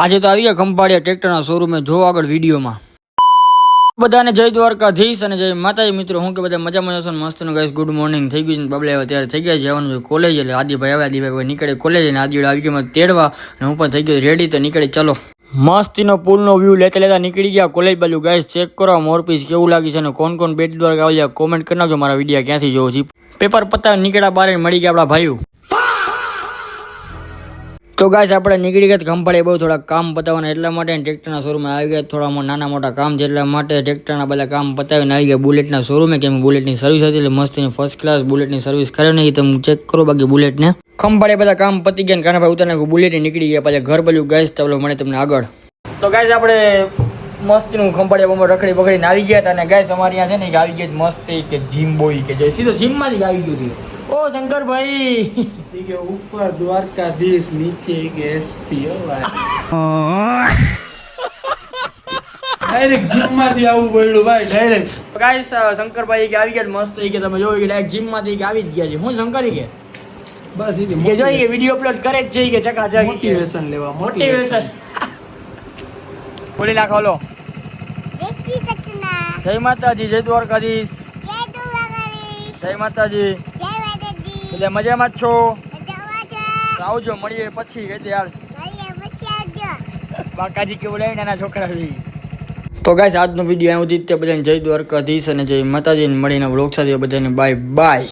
આજે તો આવી ગયા ખંભાળિયા ટ્રેક્ટરના શોરૂમે જો આગળ વિડીયોમાં બધાને જય દ્વારકાધીશ અને જય માતાજી મિત્રો. હું કે બધા મજામાં જશો મસ્તનું ગાઈસ ગુડ મોર્નિંગ થઈ ગયું. બબલે આવે ત્યારે થઈ ગયા જવાનું છે કોલેજ. એટલે આદિભાઈ આવે, આદિભાઈ નીકળે કોલેજ અને આદિ આવી ગયા તેડવા અને હું પણ થઈ ગયો રેડી. તો નીકળી ચાલો મસ્તીનો પુલનો વ્યૂ લેતા લેતા નીકળી ગયા કોલેજ બાજુ. ગાઈસ ચેક કરો મોરપીસ કેવું લાગી છે અને કોણ કોણ બેટ દ્વારકા આવી કોમેન્ટ કરી નાખજો. મારા વિડીયો ક્યાંથી જોવો છે. પેપર પતાવી નીકળ્યા બહાર મળી ગયા આપણા ભાઈઓ. તો ગાઈસ આપણે નીકળી ગયા ખંભાળે બહુ થોડા કામ પતાવવાના એટલા માટે ટ્રેક્ટરના શોરૂમે આવી ગયા. થોડા નાના મોટા કામ છે એટલા માટે ટ્રેક્ટરના બધા કામ પતાવીને આવી ગયા બુલેટના શોરૂમે. કેમ બુલેટની સર્વિસ હતી એટલે મસ્તીની ફર્સ્ટ ક્લાસ બુલેટની સર્વિસ કરે નહીં. તમે ચેક કરો બાકી બુલેટને ખંભાળે બધા કામ પતી ગયા. કારણ ભાઈ ઉતારને બુલેટ નીકળી ગયા પાછા ઘર બાજુ. ગાઈસ ચાલો મળે તમને આગળ. તો ગાઈસ આપણે મસ્તીનું ખંભાળે બમ્બર રખડી પકડીને આવી ગયા હતા. અને ગાઈસ અમારે અહીંયા છે ને કે આવી ગઈ મસ્તી કે જીમ બોય કે જો સીધો જીમમાંથી આવી ગયું હતું. ઓ શંકરભાઈ કે ઉપર દ્વારકાધીશ નીચે કે એસપી ડાયરેક્ટ જીમ માંથી આવવું પડ્યું ભાઈ ડાયરેક્ટ. ગાઈસ શંકરભાઈ કે આવી ગયા મસ્ત કે તમે જોયું કે ડાયરેક્ટ જીમ માંથી કે આવી જ ગયા છે. હું શંકરી કે બસ એ કે જોઈ કે વિડિયો અપલોડ કરે જ છે કે ચકાચક મોટિવેશન લેવા મોટિવેશન બોલી નાખો. લો જય માતાજી, જય દ્વારકાધીશ, જય માતાજી. એટલે મજામાં જ છો? આવજો મળીએ પછી કહેते યાર બાકાજી કે બોલાવી નાના છોકરા. તો ગાઈસ આજનો વિડીયો અહીં સુધી. બધાને જય દ્વારકાધીશ અને જય માતાજી. મળીને વ્લોગ સાથે બધાને બાય બાય.